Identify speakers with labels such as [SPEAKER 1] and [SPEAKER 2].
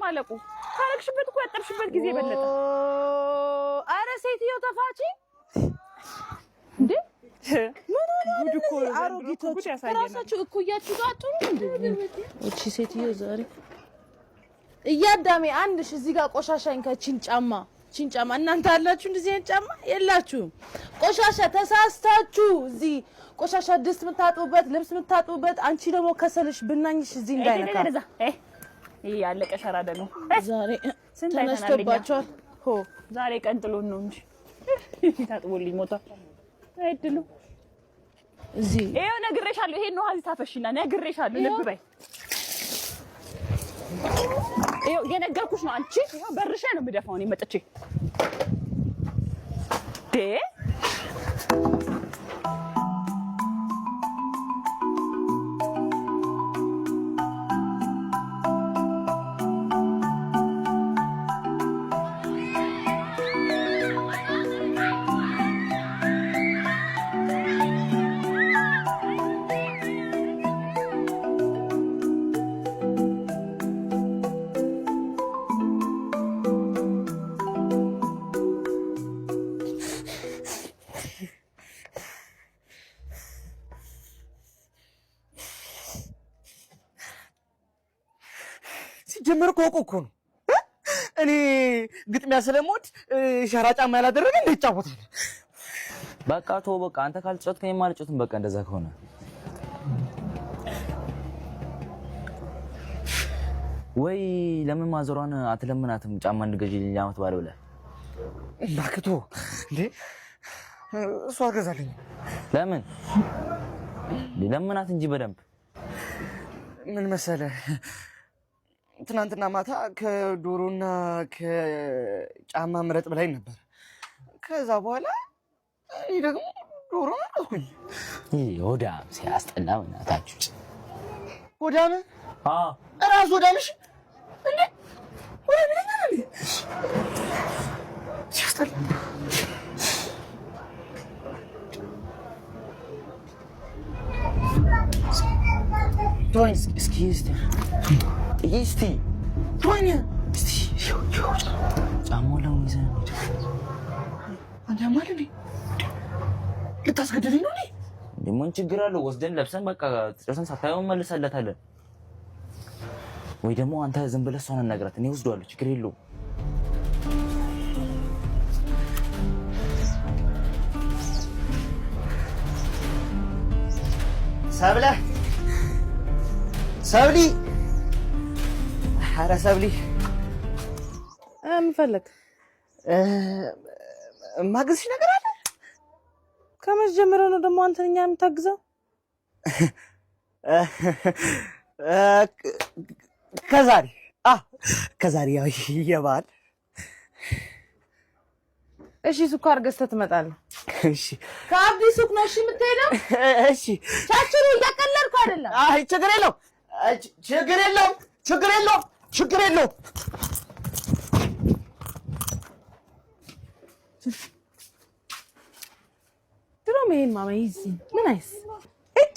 [SPEAKER 1] ማለቁ ካረክሽበት እኮ ያጠርሽበት ጊዜ በለጠ አረ ሴትዮ ተፋጪ እንዴ ምን ጉድ እኮ አሮጊቶች ራሳችሁ እኩያችሁ ጋር አጥሩ እንዴ እቺ ሴትዮ ዛሬ እያዳሜ አንድሽ እዚህ ጋር ቆሻሻኝ ከቺን ጫማ እናንተ አላችሁ እንደዚህ አይነት ጫማ የላችሁም ቆሻሻ ተሳስታችሁ እዚህ ቆሻሻ ድስት ምታጡበት ልብስ ምታጡበት አንቺ ደግሞ ከሰልሽ ብናኝሽ እዚህ እንዳይነካ ይሄ ያለቀ ሸራ ደግሞ ዛሬ ተነስተባችኋል ሆ ዛሬ ቀንጥሎን ነው እንጂ ታጥቦልኝ ሞታ አይድሉ እዚህ ይሄው ነግሬሻለሁ ይሄን ነው ሀዚ ታፈሽና ነግሬሻለሁ ልብ በይ ይሄው የነገርኩሽ ነው አንቺ ይሄው በርሼ ነው የምደፋው እኔ መጥቼ
[SPEAKER 2] ጀመር ኮኮ ነው እኔ ግጥሚያ ስለሞት ሸራ ጫማ ያላደረገ እንዴት ጫወታል
[SPEAKER 3] በቃ ተው በቃ አንተ ካልጨወትከኝ ማልጨወትም በቃ እንደዛ ከሆነ ወይ ለምን ማዘሯን አትለምናትም ጫማ እንድገዢልኝ ለዓመት ባለው ብለህ
[SPEAKER 2] ባክቶ እንዴ እሷ ገዛልኝ ለምናት እንጂ በደንብ ምን መሰለህ ትናንትና ማታ ከዶሮና ከጫማ ምረጥ ብላኝ ነበር ከዛ በኋላ እኔ ደግሞ ዶሮ አልኩኝ
[SPEAKER 3] ሆዳም ሲያስጠላ እናታችሁ
[SPEAKER 2] ሆዳም ራስ ሆዳምሽ እንዴ ሆዳም ነኝ ሲያስጠላ
[SPEAKER 3] ቶይንስ እስኪ ቶይኛ እስቲ ጫማው ነው ይዘን
[SPEAKER 2] አንተ ማለት ነው ልታስገድልኝ ነው
[SPEAKER 3] ምን ችግር አለው ወስደን ለብሰን በቃ ጨርሰን ሳታየው መልሰለታለን ወይ ደግሞ አንተ ዝም ብለህ እሷን አናግራት እኔ ወስደዋለሁ ችግር የለውም
[SPEAKER 2] ሰብሊ ኧረ ሰብሊ
[SPEAKER 1] ምን ፈለክ
[SPEAKER 2] ማግዝሽ ነገር አለ
[SPEAKER 1] ከመቼ ጀምሮ ነው ደግሞ አንተኛ የምታግዘው ከዛሬ ያው የበዓል እሺ ስኳር ገዝተህ ትመጣለህ
[SPEAKER 2] እሺ
[SPEAKER 1] ከአብዲ ሱቅ ነው እሺ የምትሄደው
[SPEAKER 2] እሺ
[SPEAKER 1] ቻችሩ እያቀለድኩ አይደለም
[SPEAKER 2] አይ ችግር የለውም
[SPEAKER 1] ድሮ መሄን ማማ ይዚ ምን አይስ እጭ